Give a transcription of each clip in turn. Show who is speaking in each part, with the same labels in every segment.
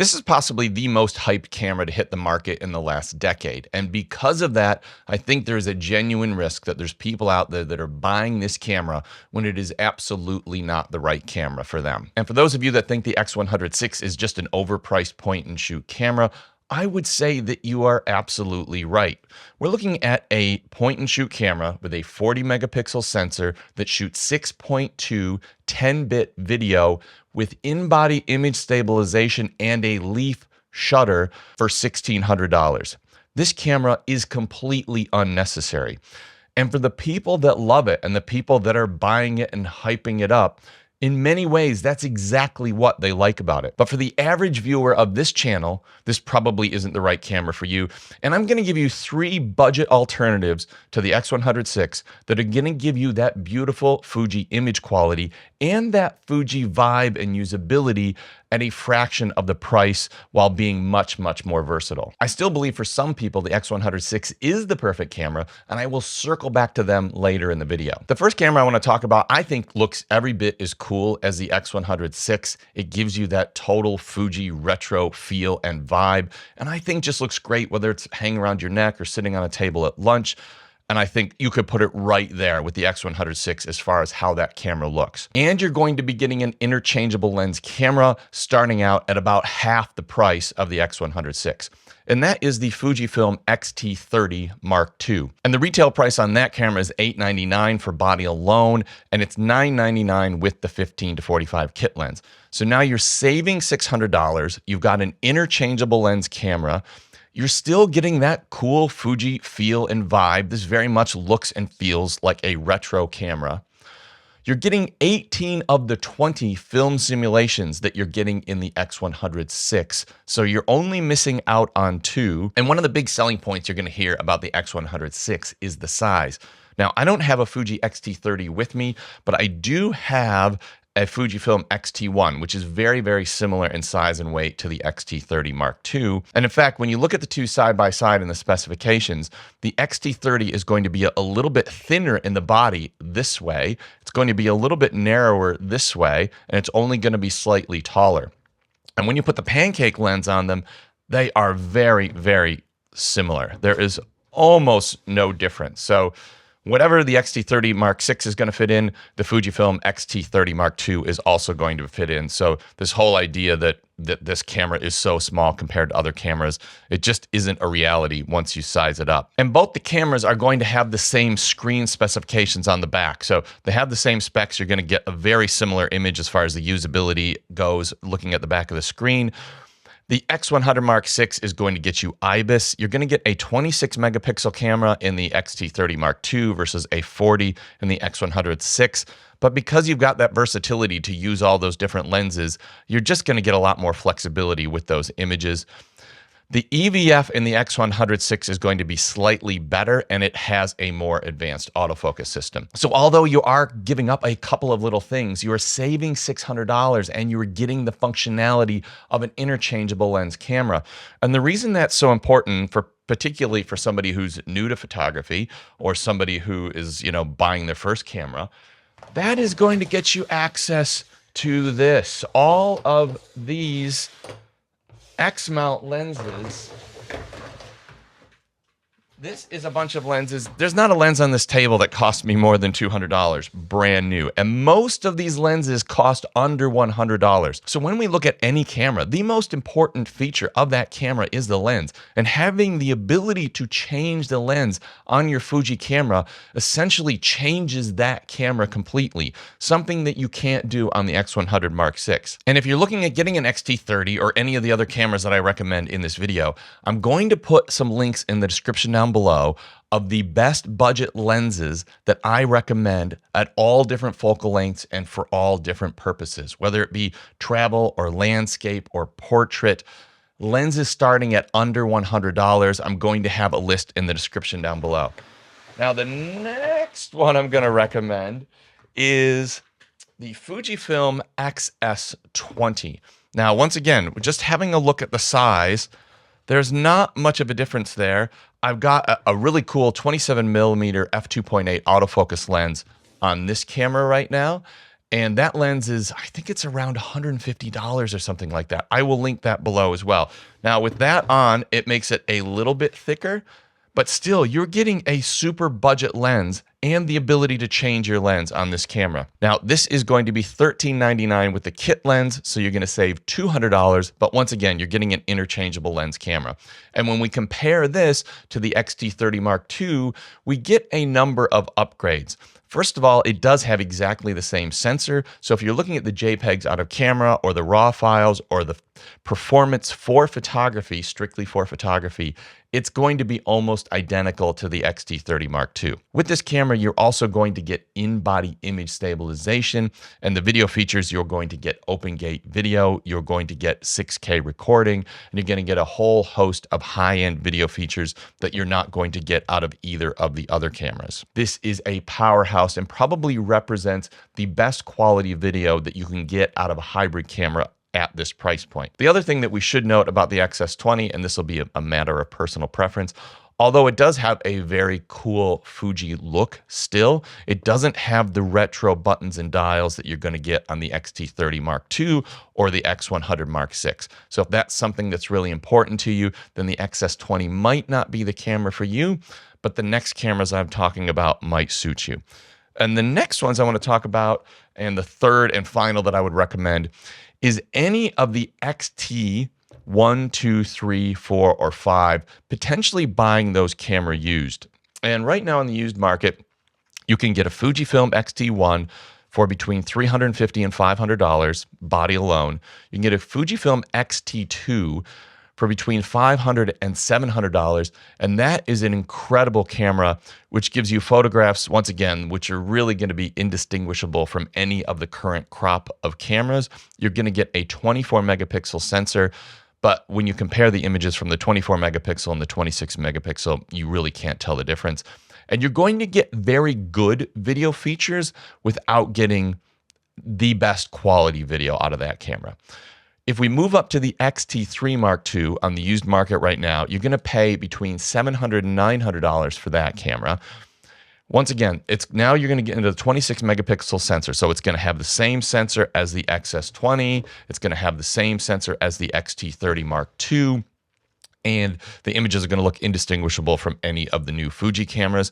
Speaker 1: This is possibly the most hyped camera to hit the market in the last decade. And because of that, I think there's a genuine risk that there's people out there that are buying this camera when it is absolutely not the right camera for them. And for those of you that think the X100VI is just an overpriced point and shoot camera, I would say that you are absolutely right. We're looking at a point and shoot camera with a 40 megapixel sensor that shoots 6.2 10-bit video with in-body image stabilization and a leaf shutter for $1,600. This camera is completely unnecessary. And for the people that love it and the people that are buying it and hyping it up, in many ways, that's exactly what they like about it. But for the average viewer of this channel, this probably isn't the right camera for you. And I'm gonna give you 3 budget alternatives to the X100VI that are gonna give you that beautiful Fuji image quality and that Fuji vibe and usability at a fraction of the price while being much, much more versatile. I still believe for some people, the X100VI is the perfect camera, and I will circle back to them later in the video. The first camera I wanna talk about, I think looks every bit as cool as the X100VI. It gives you that total Fuji retro feel and vibe, and I think just looks great whether it's hanging around your neck or sitting on a table at lunch. And I think you could put it right there with the X100VI as far as how that camera looks. And you're going to be getting an interchangeable lens camera starting out at about half the price of the X100VI. And that is the Fujifilm X-T30 Mark II. And the retail price on that camera is $899 for body alone, and it's $999 with the 15 to 45 kit lens. So now you're saving $600. You've got an interchangeable lens camera. You're still getting that cool Fuji feel and vibe. This very much looks and feels like a retro camera. You're getting 18 of the 20 film simulations that you're getting in the X100VI. So you're only missing out on 2. And one of the big selling points you're going to hear about the X100VI is the size. Now, I don't have a Fuji X-T30 with me, but I do have a Fujifilm X-T1, which is very, very similar in size and weight to the X-T30 Mark II. And in fact, when you look at the two side by side in the specifications, the X-T30 is going to be a little bit thinner in the body this way. It's going to be a little bit narrower this way, and it's only going to be slightly taller. And when you put the pancake lens on them, they are very, very similar. There is almost no difference. So whatever the X-T30 Mark VI is going to fit in, the Fujifilm X-T30 Mark II is also going to fit in. So this whole idea that this camera is so small compared to other cameras, it just isn't a reality once you size it up. And both the cameras are going to have the same screen specifications on the back. So they have the same specs. You're going to get a very similar image as far as the usability goes looking at the back of the screen. The X100 Mark VI is going to get you IBIS. You're going to get a 26 megapixel camera in the X-T30 Mark II versus a 40 in the X100VI. But because you've got that versatility to use all those different lenses, you're just going to get a lot more flexibility with those images. The EVF in the X100VI is going to be slightly better, and it has a more advanced autofocus system. So although you are giving up a couple of little things, you are saving $600 and you are getting the functionality of an interchangeable lens camera. And the reason that's so important, particularly for somebody who's new to photography or somebody who is, buying their first camera, that is going to get you access to this. All of these X-mount lenses. This is a bunch of lenses. There's not a lens on this table that cost me more than $200, brand new. And most of these lenses cost under $100. So when we look at any camera, the most important feature of that camera is the lens. And having the ability to change the lens on your Fuji camera essentially changes that camera completely, something that you can't do on the X100 Mark VI. And if you're looking at getting an X-T30 or any of the other cameras that I recommend in this video, I'm going to put some links in the description down below of the best budget lenses that I recommend at all different focal lengths and for all different purposes, whether it be travel or landscape or portrait. Lenses starting at under $100. I'm going to have a list in the description down below. Now, the next one I'm going to recommend is the Fujifilm XS20. Now, once again, just having a look at the size, there's not much of a difference there. I've got a really cool 27mm f2.8 autofocus lens on this camera right now. And that lens is, I think it's around $150 or something like that. I will link that below as well. Now with that on, it makes it a little bit thicker, but still you're getting a super budget lens and the ability to change your lens on this camera. Now this is going to be $13.99 with the kit lens, so you're gonna save $200, but once again, you're getting an interchangeable lens camera. And when we compare this to the X-T30 Mark II, we get a number of upgrades. First of all, it does have exactly the same sensor. So if you're looking at the JPEGs out of camera or the RAW files or the performance for photography, strictly for photography, it's going to be almost identical to the X-T30 Mark II. With this camera, you're also going to get in-body image stabilization, and the video features, you're going to get open gate video, you're going to get 6K recording, and you're going to get a whole host of high-end video features that you're not going to get out of either of the other cameras. This is a powerhouse and probably represents the best quality video that you can get out of a hybrid camera at this price point. The other thing that we should note about the XS20, and this will be a matter of personal preference, although it does have a very cool Fuji look still, it doesn't have the retro buttons and dials that you're going to get on the X-T30 Mark II or the X100 Mark VI. So if that's something that's really important to you, then the XS20 might not be the camera for you, but the next cameras I'm talking about might suit you. And the next ones I want to talk about, and the third and final that I would recommend, is any of the XT1, 2, 3, 4, or 5, potentially buying those camera used. And right now in the used market, you can get a Fujifilm XT1 for between $350 and $500, body alone. You can get a Fujifilm XT2 for between $500 and $700, and that is an incredible camera which gives you photographs, once again, which are really going to be indistinguishable from any of the current crop of cameras. You're going to get a 24 megapixel sensor, but when you compare the images from the 24 megapixel and the 26 megapixel, you really can't tell the difference. And you're going to get very good video features without getting the best quality video out of that camera. If we move up to the X-T3 Mark II on the used market right now, you're going to pay between $700 and $900 for that camera. Once again, now you're going to get into the 26 megapixel sensor. So it's going to have the same sensor as the XS20. It's going to have the same sensor as the X-T30 Mark II. And the images are going to look indistinguishable from any of the new Fuji cameras.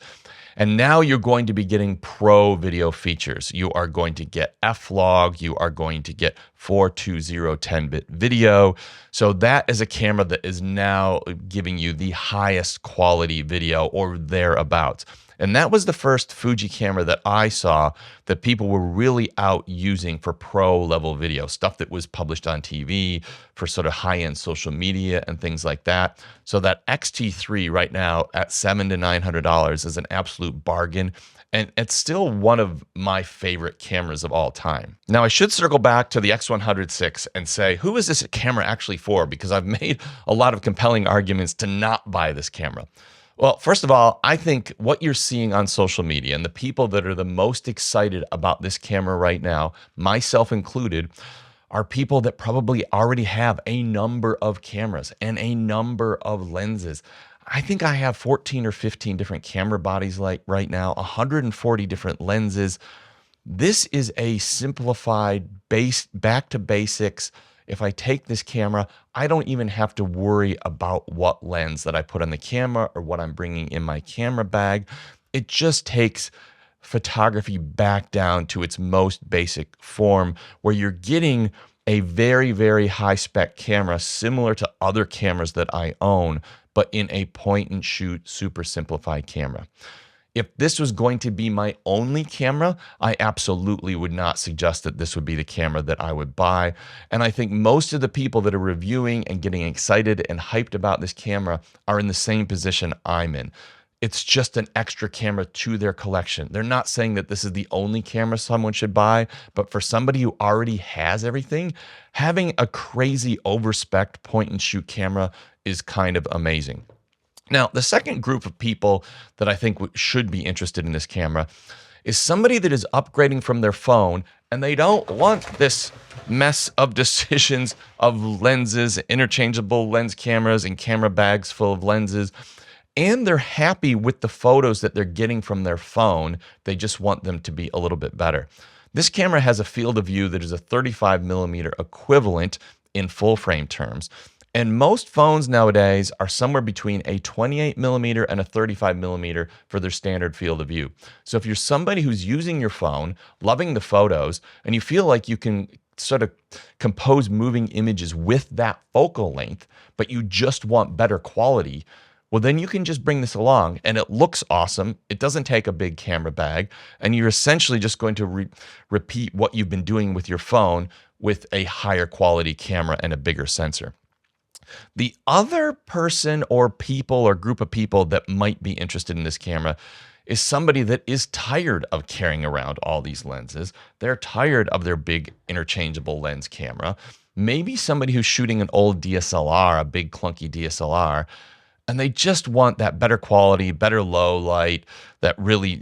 Speaker 1: And now you're going to be getting pro video features. You are going to get F-Log. You are going to get 420 10-bit video. So that is a camera that is now giving you the highest quality video or thereabouts. And that was the first Fuji camera that I saw that people were really out using for pro level video, stuff that was published on TV for sort of high-end social media and things like that. So that X-T3 right now at $700 to $900 is an absolute bargain. And it's still one of my favorite cameras of all time. Now, I should circle back to the X100VI and say, who is this camera actually for? Because I've made a lot of compelling arguments to not buy this camera. Well, first of all, I think what you're seeing on social media and the people that are the most excited about this camera right now, myself included, are people that probably already have a number of cameras and a number of lenses. I think I have 14 or 15 different camera bodies like right now, 140 different lenses. This is a simplified back to basics. If I take this camera, I don't even have to worry about what lens that I put on the camera or what I'm bringing in my camera bag. It just takes photography back down to its most basic form, where you're getting a very, very high spec camera similar to other cameras that I own, but in a point and shoot super simplified camera. If this was going to be my only camera, I absolutely would not suggest that this would be the camera that I would buy. And I think most of the people that are reviewing and getting excited and hyped about this camera are in the same position I'm in. It's just an extra camera to their collection. They're not saying that this is the only camera someone should buy, but for somebody who already has everything, having a crazy overspec'd point and shoot camera is kind of amazing. Now, the second group of people that I think should be interested in this camera is somebody that is upgrading from their phone and they don't want this mess of decisions of lenses, interchangeable lens cameras, and camera bags full of lenses. And they're happy with the photos that they're getting from their phone. They just want them to be a little bit better. This camera has a field of view that is a 35 millimeter equivalent in full frame terms. And most phones nowadays are somewhere between a 28 millimeter and a 35 millimeter for their standard field of view. So if you're somebody who's using your phone, loving the photos, and you feel like you can sort of compose moving images with that focal length, but you just want better quality, well, then you can just bring this along and it looks awesome. It doesn't take a big camera bag, and you're essentially just going to repeat what you've been doing with your phone with a higher quality camera and a bigger sensor. The other person or people or group of people that might be interested in this camera is somebody that is tired of carrying around all these lenses. They're tired of their big interchangeable lens camera. Maybe somebody who's shooting an old DSLR, a big clunky DSLR, and they just want that better quality, better low light, that really,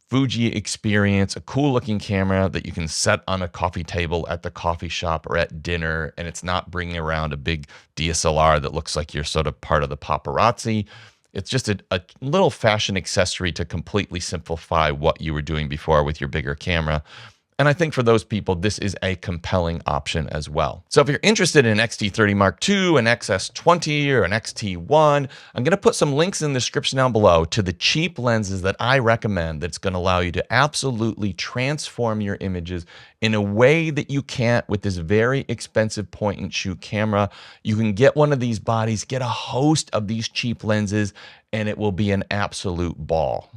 Speaker 1: Fuji experience, a cool looking camera that you can set on a coffee table at the coffee shop or at dinner, and it's not bringing around a big DSLR that looks like you're sort of part of the paparazzi. It's just a little fashion accessory to completely simplify what you were doing before with your bigger camera. And I think for those people, this is a compelling option as well. So if you're interested in an X-T30 Mark II, an XS20, or an X-T1, I'm going to put some links in the description down below to the cheap lenses that I recommend that's going to allow you to absolutely transform your images in a way that you can't with this very expensive point-and-shoot camera. You can get one of these bodies, get a host of these cheap lenses, and it will be an absolute ball.